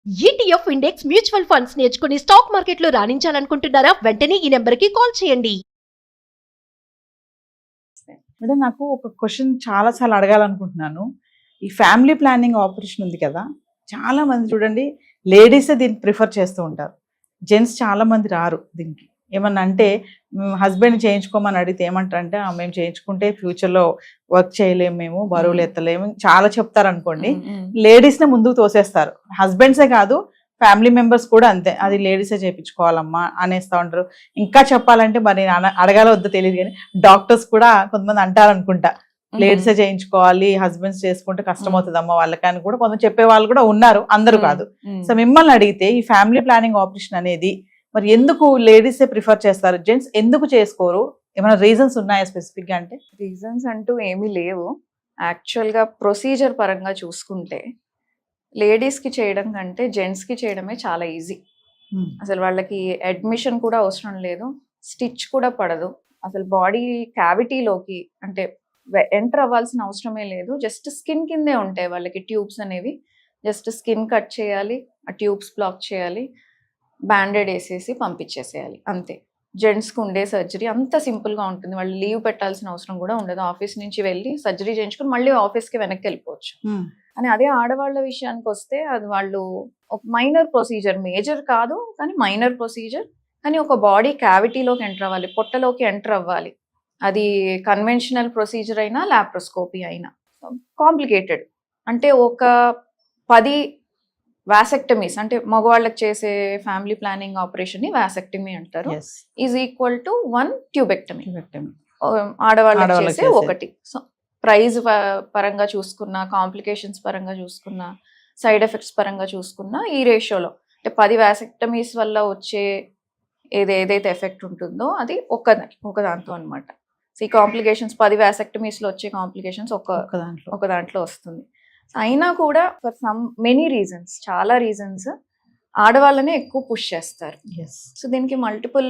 ETF index mutual funds నేర్చుకుని stock మార్కెట్లో రాణించాలనుకుంటున్నారా? వెంటనే ఈ నెంబర్కి కాల్ చేయండి. మేడం, నాకు ఒక క్వశ్చన్ చాలాసార్లు అడగాలనుకుంటున్నాను. ఈ ఫ్యామిలీ ప్లానింగ్ ఆపరేషన్ ఉంది కదా, చాలా మంది చూడండి లేడీసే దీన్ని ప్రిఫర్ చేస్తూ ఉంటారు. జెంట్స్ చాలా మంది రారు దీనికి. ఏమన్నా అంటే హస్బెండ్ చేయించుకోమని అడిగితే ఏమంటారంటే, మేము చేయించుకుంటే ఫ్యూచర్లో వర్క్ చేయలేము, మేము బరువులు ఎత్తలేము, చాలా చెప్తారు అనుకోండి. లేడీస్నే ముందుకు తోసేస్తారు. హస్బెండ్సే కాదు, ఫ్యామిలీ మెంబర్స్ కూడా అంతే, అది లేడీసే చేయించుకోవాలమ్మా అనేస్తూ ఉంటారు. ఇంకా చెప్పాలంటే మరి అడగాల వద్దో తెలియదు కానీ డాక్టర్స్ కూడా కొంతమంది అంటారనుకుంటా, లేడీసే చేయించుకోవాలి, హస్బెండ్స్ చేసుకుంటే కష్టం అవుతుంది అమ్మ వాళ్ళకని కూడా కొంతమంది చెప్పే వాళ్ళు కూడా ఉన్నారు, అందరూ కాదు. సో మిమ్మల్ని అడిగితే ఈ ఫ్యామిలీ ప్లానింగ్ ఆపరేషన్ అనేది మరి ఎందుకు లేడీసే ప్రిఫర్ చేస్తారు, జెంట్స్ ఎందుకు చేసుకోరు? ఏమైనా రీజన్స్ ఉన్నాయా స్పెసిఫిక్ గా? అంటే రీజన్స్ అంటూ ఏమీ లేవు. యాక్చువల్గా ప్రొసీజర్ పరంగా చూసుకుంటే లేడీస్కి చేయడం కంటే జెంట్స్కి చేయడమే చాలా ఈజీ. అసలు వాళ్ళకి అడ్మిషన్ కూడా అవసరం లేదు, స్టిచ్ కూడా పడదు, అసలు బాడీ క్యావిటీలోకి అంటే ఎంటర్ అవ్వాల్సిన అవసరమే లేదు. జస్ట్ స్కిన్ కిందే ఉంటాయి వాళ్ళకి ట్యూబ్స్ అనేవి. జస్ట్ స్కిన్ కట్ చేయాలి, ఆ ట్యూబ్స్ బ్లాక్ చేయాలి, బ్యాండెడ్ వేసేసి పంపించేసేయాలి, అంతే. జెంట్స్కి ఉండే సర్జరీ అంత సింపుల్గా ఉంటుంది. వాళ్ళు లీవ్ పెట్టాల్సిన అవసరం కూడా ఉండదు. ఆఫీస్ నుంచి వెళ్ళి సర్జరీ చేయించుకుని మళ్ళీ ఆఫీస్కి వెనక్కి వెళ్ళిపోవచ్చు. అని అదే ఆడవాళ్ళ విషయానికి వస్తే అది వాళ్ళు ఒక మైనర్ ప్రొసీజర్, మేజర్ కాదు కానీ మైనర్ ప్రొసీజర్, కానీ ఒక బాడీ క్యావిటీలోకి ఎంటర్ అవ్వాలి, పొట్టలోకి ఎంటర్ అవ్వాలి. అది కన్వెన్షనల్ ప్రొసీజర్ అయినా లాప్రోస్కోపీ అయినా కాంప్లికేటెడ్. అంటే ఒక 10 వాసెక్టమీస్, అంటే మగవాళ్ళకి చేసే ఫ్యామిలీ ప్లానింగ్ ఆపరేషన్ ని వాసెక్టమీ అంటారు, ఈజ్ ఈక్వల్ టు 1 ట్యూబెక్టమీ. ఆడవాళ్ళకి చేసే ఒకటి. సో ప్రైజ్ పరంగా చూసుకున్నా, కాంప్లికేషన్స్ పరంగా చూసుకున్నా, సైడ్ ఎఫెక్ట్స్ పరంగా చూసుకున్నా ఈ రేషియోలో అంటే 10 వాసెక్టమీస్ వల్ల వచ్చే ఏదైతే ఎఫెక్ట్ ఉంటుందో అది ఒక దాంతో అనమాట. సో ఈ కాంప్లికేషన్స్ 10 వాసెక్టమీస్లో వచ్చే కాంప్లికేషన్స్ ఒక దాంట్లో వస్తుంది. అయినా కూడా ఫర్ సమ్ మెనీ రీజన్స్, చాలా రీజన్స్ ఆడవాళ్ళనే ఎక్కువ పుష్ చేస్తారు. సో దీనికి మల్టిపుల్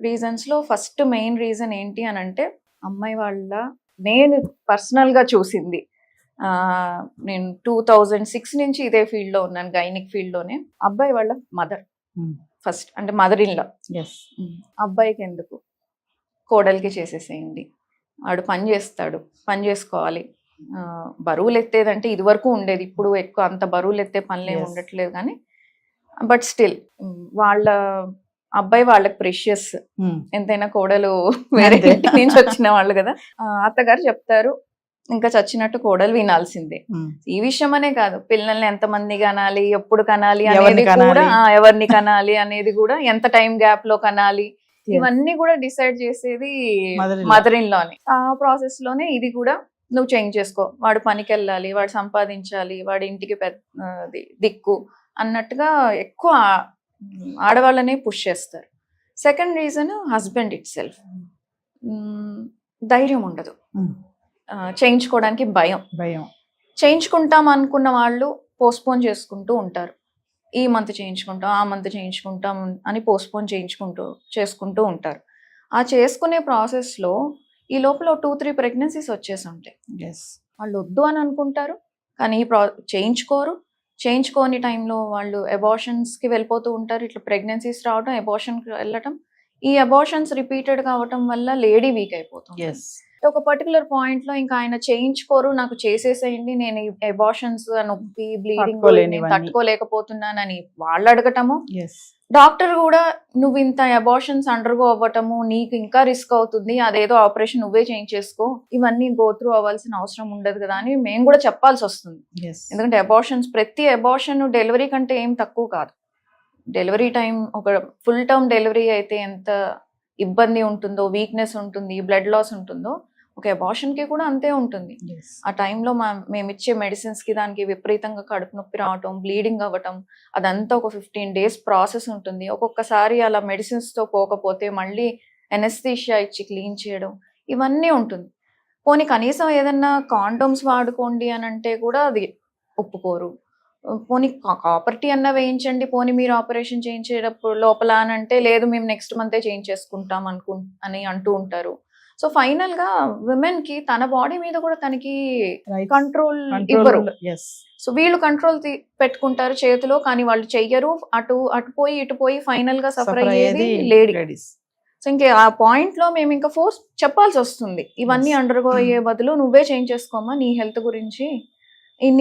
రీజన్స్లో ఫస్ట్ మెయిన్ రీజన్ ఏంటి అని అంటే, అమ్మాయి వాళ్ళ, నేను పర్సనల్గా చూసింది, నేను 2006 నుంచి ఇదే ఫీల్డ్లో ఉన్నాను, గైనిక్ ఫీల్డ్లోనే. అబ్బాయి వాళ్ళ మదర్ ఫస్ట్, అంటే మదర్ ఇన్ లా. అబ్బాయికి ఎందుకు, కోడలికి చేసేసేయండి, వాడు పని చేస్తాడు, పని చేసుకోవాలి. బరువులు ఎత్తేదంటే ఇది వరకు ఉండేది, ఇప్పుడు ఎక్కువ అంత బరువులు ఎత్తే పనులేం ఉండట్లేదు, కానీ బట్ స్టిల్ వాళ్ళ అబ్బాయి వాళ్ళకి ప్రెషియస్. ఎంతైనా కోడలు వేరే ఇంటి నుంచి వచ్చిన వాళ్ళు కదా. అత్తగారు చెప్తారు, ఇంకా చచ్చినట్టు కోడలు వినాల్సిందే. ఈ విషయం అనే కాదు, పిల్లల్ని ఎంతమంది కనాలి, ఎప్పుడు కనాలి అనేది కూడా, ఎవరిని కనాలి అనేది కూడా, ఎంత టైం గ్యాప్ లో కనాలి, ఇవన్నీ కూడా డిసైడ్ చేసేది మదర్ ఇన్ లానే. ఆ ప్రాసెస్ లోనే ఇది కూడా, నువ్వు చేంజ్ చేసుకో, వాడు పనికి వెళ్ళాలి, వాడు సంపాదించాలి, వాడి ఇంటికి దిక్కు అన్నట్టుగా ఎక్కువ ఆడవాళ్ళనే పుష్ చేస్తారు. Second reason husband it self. ధైర్యం ఉండదు, చేయించుకోవడానికి భయం. చేయించుకుంటాం అనుకున్న వాళ్ళు పోస్ట్పోన్ చేసుకుంటూ ఉంటారు. ఈ మంత్ చేయించుకుంటాం, ఆ మంత్ చేయించుకుంటాం అని పోస్ట్పోన్ చేసుకుంటూ ఉంటారు. ఆ చేసుకునే ప్రాసెస్లో ఈ లోపల 2-3 ప్రెగ్నెన్సీస్ వచ్చేసి ఉంటాయి. వాళ్ళు వద్దు అని అనుకుంటారు, కానీ చేయించుకోరు. చేయించుకోని టైంలో వాళ్ళు అబార్షన్స్కి వెళ్ళిపోతూ ఉంటారు. ఇట్లా ప్రెగ్నెన్సీస్ రావడం, అబార్షన్కి వెళ్ళటం, ఈ అబార్షన్స్ రిపీటెడ్గా అవటం వల్ల లేడీ వీక్ అయిపోతుంది. ఒక పర్టికులర్ పాయింట్లో ఇంకా ఆయన చేయించుకోరు, నాకు చేసేసేయండి, నేను అబార్షన్స్, నొప్పి, బ్లీడింగ్ తట్టుకోలేకపోతున్నానని వాళ్ళు అడగటము. డాక్టర్ కూడా నువ్వు ఇంత అబార్షన్స్ అండర్గో అవ్వటము, నీకు ఇంకా రిస్క్ అవుతుంది, అదేదో ఆపరేషన్ నువ్వే చేయించేసుకో, ఇవన్నీ గో త్రూ అవ్వాల్సిన అవసరం ఉండదు కదా అని మేము కూడా చెప్పాల్సి వస్తుంది. ఎందుకంటే ప్రతి అబార్షన్ డెలివరీ కంటే ఏం తక్కువ కాదు. డెలివరీ టైం, ఒక ఫుల్ టర్మ్ డెలివరీ అయితే ఎంత ఇబ్బంది ఉంటుందో, వీక్నెస్ ఉంటుంది, బ్లడ్ లాస్ ఉంటుందో, ఒక అబార్షన్కి కూడా అంతే ఉంటుంది. ఆ టైంలో మేము ఇచ్చే మెడిసిన్స్కి దానికి విపరీతంగా కడుపు నొప్పి రావటం, బ్లీడింగ్ అవ్వటం, అదంతా ఒక 15 days ప్రాసెస్ ఉంటుంది. ఒక్కొక్కసారి అలా మెడిసిన్స్తో పోకపోతే మళ్ళీ ఎనస్థీషియా ఇచ్చి క్లీన్ చేయడం, ఇవన్నీ ఉంటుంది. పోనీ కనీసం ఏదన్నా కాండోమ్స్ వాడుకోండి అని అంటే కూడా అది ఒప్పుకోరు. పోనీ కాపర్టీ అన్నా వేయించండి, పోనీ మీరు ఆపరేషన్ చేయించేటప్పుడు లోపల అని అంటే, లేదు మేము నెక్స్ట్ మంతే చేయించేసుకుంటాం అని అంటూ ఉంటారు. సో ఫైనల్ గా విమెన్ కి తన బాడీ మీద కూడా తనకి Right. కంట్రోల్ ఇవ్వరు. ఎస్ సో వీళ్ళు కంట్రోల్ పెట్టుకుంటారు చేతిలో, కానీ వాళ్ళు చెయ్యరు. అటు ఇటు పోయి ఫైనల్ గా సఫర్ అయ్యేది లేడీ. లేడీస్. సో ఇంకే ఆ పాయింట్ లో మేము ఇంకా ఫోర్స్ చెప్పాల్సి వస్తుంది, ఇవన్నీ Yes. అండర్గో అయ్యే బదులు నువ్వే చేంజ్ చేసుకోమా, నీ హెల్త్ గురించి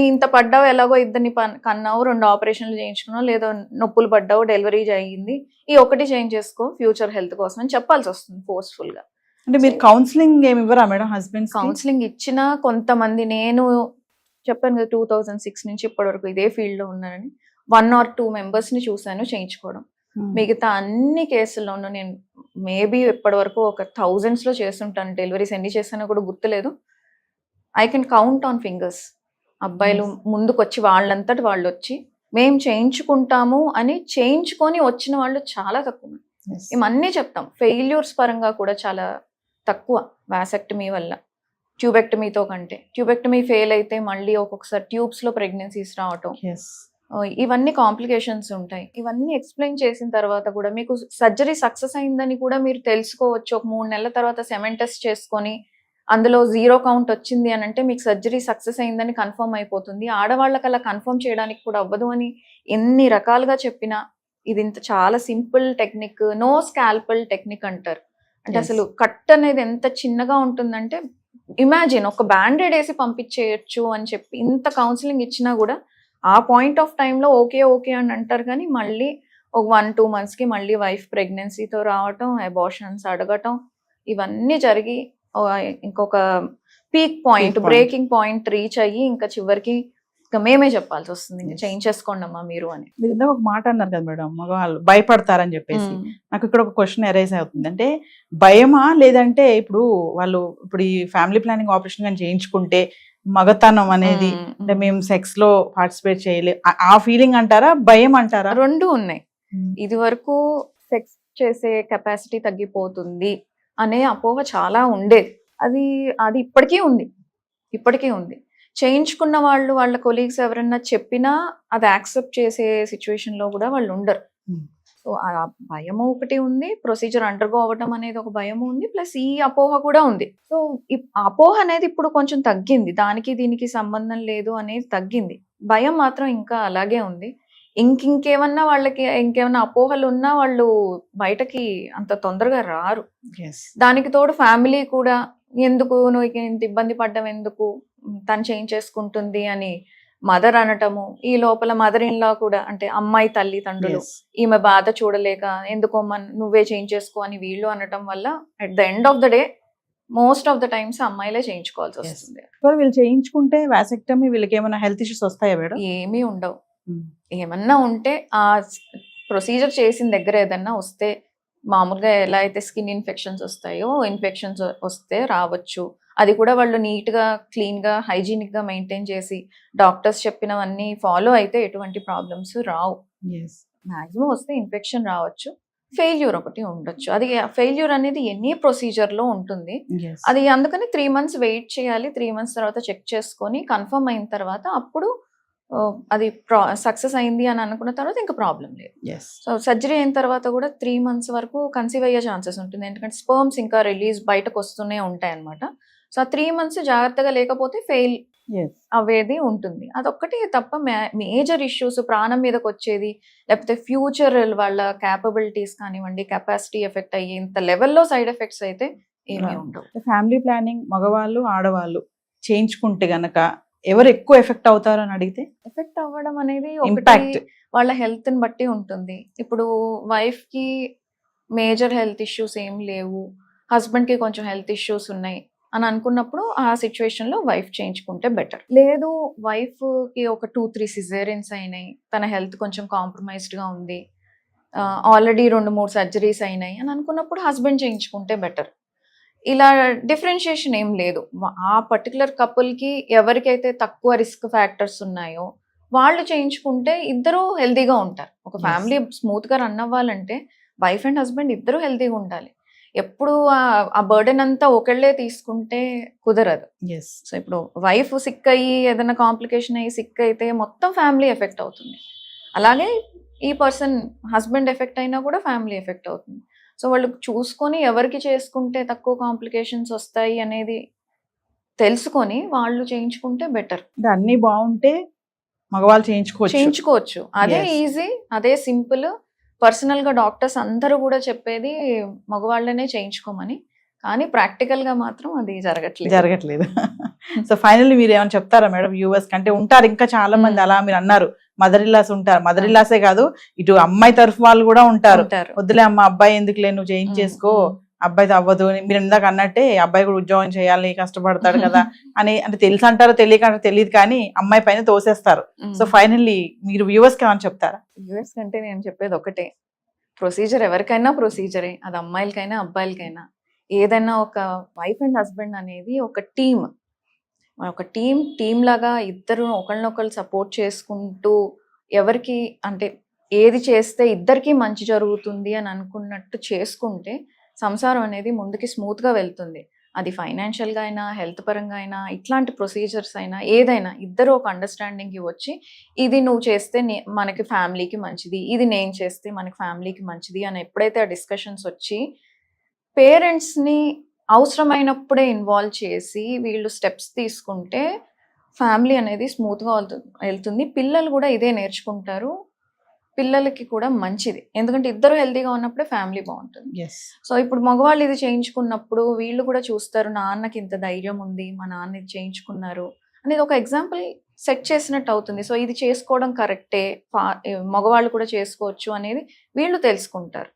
ఇంత పడ్డావు, ఎలాగో ఇద్దరిని కన్నావు, 2 ఆపరేషన్లు చేయించుకున్నావు, లేదా నొప్పులు పడ్డావు, డెలివరీ అయ్యింది, ఈ ఒకటి చేంజ్ చేసుకో ఫ్యూచర్ హెల్త్ కోసం అని చెప్పాల్సి వస్తుంది ఫోర్స్ఫుల్ గా. అంటే మీరు కౌన్సిలింగ్ ఏమి ఇవ్వరా మేడం హస్బెండ్స్? కౌన్సిలింగ్ ఇచ్చిన కొంతమంది, నేను చెప్పాను కదా 2006 నుంచి ఇప్పటి వరకు ఇదే ఫీల్డ్ లో ఉన్నానని, 1 or 2 members ని చూశాను చేయించుకోవడం. మిగతా అన్ని కేసుల్లోనూ నేను మేబీ ఇప్పటి వరకు ఒక thousands లో చేస్తుంటాను. డెలివరీస్ ఎన్ని చేశానో కూడా గుర్తులేదు. I can count on fingers. అబ్బాయిలు ముందుకొచ్చి వాళ్ళంతటి వాళ్ళు వచ్చి మేము చేయించుకుంటాము అని చేయించుకొని వచ్చిన వాళ్ళు చాలా తక్కువ. మేము అన్నీ చెప్తాం. ఫెయిల్యూర్స్ పరంగా కూడా చాలా తక్కువ వాసెక్టమీ వల్ల, ట్యూబెక్టమీతో కంటే. ట్యూబెక్టమీ ఫెయిల్ అయితే మళ్ళీ ఒక్కొక్కసారి ట్యూబ్స్ లో ప్రెగ్నెన్సీస్ రావటం, ఇవన్నీ కాంప్లికేషన్స్ ఉంటాయి. ఇవన్నీ ఎక్స్ప్లెయిన్ చేసిన తర్వాత కూడా మీకు సర్జరీ సక్సెస్ అయిందని కూడా మీరు తెలుసుకోవచ్చు. ఒక 3 నెలల తర్వాత సెమెన్ టెస్ట్ చేసుకొని అందులో 0 కౌంట్ వచ్చింది అని అంటే మీకు సర్జరీ సక్సెస్ అయిందని కన్ఫర్మ్ అయిపోతుంది. ఆడవాళ్ళకి అలా కన్ఫర్మ్ చేయడానికి కూడా అవ్వదు అని ఎన్ని రకాలుగా చెప్పినా, ఇది ఇంత చాలా simple technique, no scalpel technique అంటారు. అంటే అసలు కట్ అనేది ఎంత చిన్నగా ఉంటుందంటే, ఇమాజిన్ ఒక బ్యాండెడ్ వేసి పంపించేయచ్చు అని చెప్పి ఇంత కౌన్సిలింగ్ ఇచ్చినా కూడా ఆ పాయింట్ ఆఫ్ టైంలో ఓకే అని అంటారు. కానీ మళ్ళీ ఒక 1-2 monthsకి మళ్ళీ వైఫ్ ప్రెగ్నెన్సీతో రావటం, అబార్షన్స్ అడగటం, ఇవన్నీ జరిగి ఇంకొక peak point, breaking point reach అయ్యి ఇంకా చివరికి ఇంకా మేమే చెప్పాల్సి వస్తుంది, ఇంకా చేంజ్ చేసుకోండి అమ్మా మీరు అని. మీరు ఇందాక ఒక మాట అన్నారు కదా మేడం, మగవాళ్ళు భయపడతారని చెప్పేసి. నాకు ఇక్కడ ఒక క్వశ్చన్ ఎరైజ్ అవుతుంది. అంటే భయమా, లేదంటే ఇప్పుడు ఈ ఫ్యామిలీ ప్లానింగ్ ఆపరేషన్ కానీ చేయించుకుంటే మగతనం అనేది, అంటే మేము సెక్స్ లో పార్టిసిపేట్ చేయలే, ఆ ఫీలింగ్ అంటారా, భయం అంటారా? రెండు ఉన్నాయి. ఇది వరకు సెక్స్ చేసే కెపాసిటీ తగ్గిపోతుంది అనే అపోహ చాలా ఉండేది. అది ఇప్పటికీ ఉంది. చేయించుకున్న వాళ్ళు, వాళ్ళ కొలీగ్స్ ఎవరన్నా చెప్పినా అది యాక్సెప్ట్ చేసే సిచ్యువేషన్ లో కూడా వాళ్ళు ఉండరు. సో ఆ భయము ఒకటి ఉంది, ప్రొసీజర్ అండర్గో అవ్వటం అనేది ఒక భయము ఉంది, ప్లస్ ఈ అపోహ కూడా ఉంది. సో ఈ అపోహ అనేది ఇప్పుడు కొంచెం తగ్గింది, దానికి దీనికి సంబంధం లేదు అనేది తగ్గింది. భయం మాత్రం ఇంకా అలాగే ఉంది. ఇంకేమన్నా వాళ్ళకి ఇంకేమన్నా అపోహలు ఉన్నా వాళ్ళు బయటకి అంత తొందరగా రారు. దానికి తోడు ఫ్యామిలీ కూడా ఎందుకు నువ్వు ఇంత ఇబ్బంది పడ్డం ఎందుకు, తను చేంజ్ చేసుకుంటుంది అని మదర్ అనటము, ఈ లోపల మదర్ ఇన్ లా కూడా, అంటే అమ్మాయి తల్లిదండ్రులు ఈమె బాధ చూడలేక ఎందుకోమ్మా నువ్వే చేంజ్ చేసుకో అని వీళ్ళు అనటం వల్ల at the end of the day most of the times అమ్మాయిలే చేయించుకోవాల్సి వస్తుంది. వీళ్ళు చేయించుకుంటే వాసెక్టమీ వీళ్ళకి ఏమైనా హెల్త్ ఇష్యూస్ వస్తాయా మేడం? ఏమీ ఉండవు. ఏమన్నా ఉంటే ఆ ప్రొసీజర్ చేసిన దగ్గర ఏదన్నా వస్తే, మామూలుగా ఎలా అయితే స్కిన్ ఇన్ఫెక్షన్స్ వస్తాయో ఇన్ఫెక్షన్స్ వస్తే రావచ్చు. అది కూడా వాళ్ళు నీట్గా క్లీన్గా హైజీనిక్గా మెయింటైన్ చేసి డాక్టర్స్ చెప్పినవన్నీ ఫాలో అయితే ఎటువంటి ప్రాబ్లమ్స్ రావు. మ్యాక్సిమం వస్తే ఇన్ఫెక్షన్ రావచ్చు, ఫెయిల్యూర్ ఒకటి ఉండొచ్చు. అది ఫెయిల్యూర్ అనేది ఎనీ ప్రొసీజర్లో ఉంటుంది. అది అందుకని 3 months వెయిట్ చేయాలి. 3 months తర్వాత చెక్ చేసుకొని కన్ఫర్మ్ అయిన తర్వాత అప్పుడు అది సక్సెస్ అయింది అని అనుకున్న తర్వాత ఇంకా ప్రాబ్లం లేదు. సో సర్జరీ అయిన తర్వాత కూడా 3 months వరకు కన్సీవ్ అయ్యే ఛాన్సెస్ ఉంటుంది, ఎందుకంటే స్పర్మ్స్ ఇంకా రిలీజ్ బయటకు వస్తూనే ఉంటాయి అనమాట. సో ఆ 3 months జాగ్రత్తగా లేకపోతే ఫెయిల్ అవేది ఉంటుంది. అదొక్కటి తప్ప మేజర్ ఇష్యూస్ ప్రాణం మీదకి వచ్చేది, లేకపోతే ఫ్యూచర్ వాళ్ళ క్యాపబిలిటీస్ కానివ్వండి, కెపాసిటీ ఎఫెక్ట్ అయ్యి ఇంత లెవెల్లో సైడ్ ఎఫెక్ట్స్ అయితే ఏమీ ఉండవు. ఫ్యామిలీ ప్లానింగ్ మగవాళ్ళు ఆడవాళ్ళు చేయించుకుంటే గనక ఎవరు ఎక్కువ ఎఫెక్ట్ అవుతారు అని అడిగితే? ఎఫెక్ట్ అవ్వడం అనేది ఇంపాక్ట్ వాళ్ళ హెల్త్ ని బట్టి ఉంటుంది. ఇప్పుడు వైఫ్ కి మేజర్ హెల్త్ ఇష్యూస్ ఏం లేవు, హస్బెండ్ కి కొంచెం హెల్త్ ఇష్యూస్ ఉన్నాయి అని అనుకున్నప్పుడు ఆ సిచ్యువేషన్ లో వైఫ్ చేయించుకుంటే బెటర్. లేదు వైఫ్ కి ఒక 2-3 సిజేరియన్స్ అయినాయి, తన హెల్త్ కొంచెం కాంప్రమైజ్డ్ గా ఉంది, ఆల్రెడీ 2-3 సర్జరీస్ అయినాయి అని అనుకున్నప్పుడు హస్బెండ్ చేయించుకుంటే బెటర్. ఇలా డిఫరెన్షియేషన్ ఏం లేదు. ఆ పర్టికులర్ కపుల్కి ఎవరికైతే తక్కువ రిస్క్ ఫ్యాక్టర్స్ ఉన్నాయో వాళ్ళు చేయించుకుంటే ఇద్దరూ హెల్తీగా ఉంటారు. ఒక ఫ్యామిలీ స్మూత్గా రన్ అవ్వాలంటే వైఫ్ అండ్ హస్బెండ్ ఇద్దరూ హెల్తీగా ఉండాలి. ఎప్పుడు ఆ బర్డెన్ అంతా ఒకళ్ళే తీసుకుంటే కుదరదు. సో ఇప్పుడు వైఫ్ సిక్ అయ్యి ఏదైనా కాంప్లికేషన్ అయ్యి సిక్ అయితే మొత్తం ఫ్యామిలీ ఎఫెక్ట్ అవుతుంది. అలాగే ఈ పర్సన్ హస్బెండ్ ఎఫెక్ట్ అయినా కూడా ఫ్యామిలీ ఎఫెక్ట్ అవుతుంది. సో వాళ్ళు చూసుకొని ఎవరికి చేసుకుంటే తక్కువ కాంప్లికేషన్స్ వస్తాయి అనేది తెలుసుకొని వాళ్ళు చేయించుకుంటే బెటర్. అంటే అన్ని బాగుంటే మగవాళ్ళు చేయించుకోవచ్చు. చేయించుకోవచ్చు, అదే Yes. ఈజీ, అదే సింపుల్. పర్సనల్ గా డాక్టర్స్ అందరూ కూడా చెప్పేది మగవాళ్ళనే చేయించుకోమని, కానీ ప్రాక్టికల్ గా మాత్రం అది జరగట్లేదు. సో ఫైనల్లీ మీరు ఏమైనా చెప్తారా మేడం యూఎస్ కంటే ఉంటారు ఇంకా చాలా మంది అలా మీరు అన్నారు మదర్ ఇల్లాస్ ఉంటారు, మదర్ ఇల్లాసే కాదు ఇటు అమ్మాయి తరఫు వాళ్ళు కూడా ఉంటారు, ఉంటారు. వద్దులే అమ్మ అబ్బాయి ఎందుకులే నువ్వు చేయించేసుకో, అబ్బాయితో అవ్వదు అని. మీరు ఇందాక అన్నట్టే అబ్బాయి కూడా ఉద్యోగం చేయాలి కష్టపడతాడు కదా అని, అంటే తెలుసు అంటారో తెలియదు కానీ అమ్మాయి పైన తోసేస్తారు. సో ఫైనల్లీ మీరు వ్యూవర్స్ కి ఏమైనా చెప్తారా? యూఎస్ కంటే నేను చెప్పేది ఒకటే, ప్రొసీజర్ ఎవరికైనా ప్రొసీజరే, అది అమ్మాయిలకైనా అబ్బాయిలకైనా. ఏదైనా ఒక వైఫ్ అండ్ హస్బెండ్ అనేది ఒక టీమ్ లాగా ఇద్దరు ఒకళ్ళనొకళ్ళు సపోర్ట్ చేసుకుంటూ ఎవరికి అంటే ఏది చేస్తే ఇద్దరికి మంచి జరుగుతుంది అని అనుకున్నట్టు చేసుకుంటే సంసారం అనేది ముందుకి స్మూత్ గా వెళ్తుంది. అది ఫైనాన్షియల్ గా అయినా హెల్త్ పరంగా అయినా ఇట్లాంటి ప్రొసీజర్స్ అయినా ఏదైనా ఇద్దరు ఒక అండర్స్టాండింగ్ కి వచ్చి ఇది నువ్వు చేస్తే మనకి ఫ్యామిలీకి మంచిది, ఇది నేను చేస్తే మనకి ఫ్యామిలీకి మంచిది అని ఎప్పుడైతే ఆ డిస్కషన్స్ వచ్చి పేరెంట్స్ ని అవసరమైనప్పుడే ఇన్వాల్వ్ చేసి వీళ్ళు స్టెప్స్ తీసుకుంటే ఫ్యామిలీ అనేది స్మూత్ గా వెళ్తుంది. పిల్లలు కూడా ఇదే నేర్చుకుంటారు, పిల్లలకి కూడా మంచిది. ఎందుకంటే ఇద్దరు హెల్తీగా ఉన్నప్పుడే ఫ్యామిలీ బాగుంటుంది. సో ఇప్పుడు మగవాళ్ళు ఇది చేయించుకున్నప్పుడు వీళ్ళు కూడా చూస్తారు, నాన్నకి ఇంత ధైర్యం ఉంది, మా నాన్న ఇది చేయించుకున్నారు అనేది ఒక ఎగ్జాంపుల్ సెట్ చేసినట్టు అవుతుంది. సో ఇది చేసుకోవడం కరెక్టే, మగవాళ్ళు కూడా చేసుకోవచ్చు అనేది వీళ్ళు తెలుసుకుంటారు.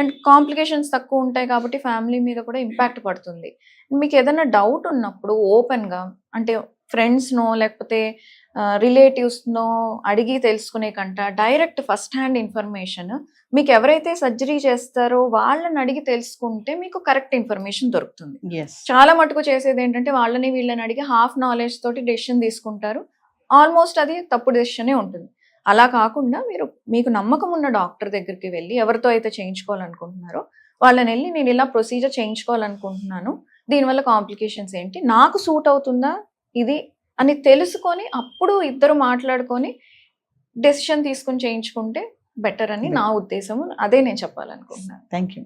అండ్ కాంప్లికేషన్స్ తక్కువ ఉంటాయి కాబట్టి ఫ్యామిలీ మీద కూడా ఇంపాక్ట్ పడుతుంది. మీకు ఏదైనా డౌట్ ఉన్నప్పుడు ఓపెన్గా అంటే ఫ్రెండ్స్నో లేకపోతే రిలేటివ్స్నో అడిగి తెలుసుకునే కంట డైరెక్ట్ ఫస్ట్ హ్యాండ్ ఇన్ఫర్మేషన్ మీకు ఎవరైతే సర్జరీ చేస్తారో వాళ్ళని అడిగి తెలుసుకుంటే మీకు కరెక్ట్ ఇన్ఫర్మేషన్ దొరుకుతుంది. చాలా మటుకు చేసేది ఏంటంటే వాళ్ళని వీళ్ళని అడిగి హాఫ్ నాలెడ్జ్ తోటి డెసిషన్ తీసుకుంటారు, ఆల్మోస్ట్ అది తప్పుడు డెసిషనే ఉంటుంది. అలా కాకుండా మీకు నమ్మకం ఉన్న డాక్టర్ దగ్గరికి వెళ్ళి ఎవరితో అయితే చేయించుకోవాలనుకుంటున్నారో వాళ్ళని వెళ్ళి నేను ఇలా ప్రొసీజర్ చేయించుకోవాలనుకుంటున్నాను, దీనివల్ల కాంప్లికేషన్స్ ఏంటి, నాకు సూట్ అవుతుందా ఇది అని తెలుసుకొని అప్పుడు ఇద్దరు మాట్లాడుకొని డెసిషన్ తీసుకొని చేయించుకుంటే బెటర్ అని నా ఉద్దేశము. అదే నేను చెప్పాలనుకుంటున్నాను. Thank you.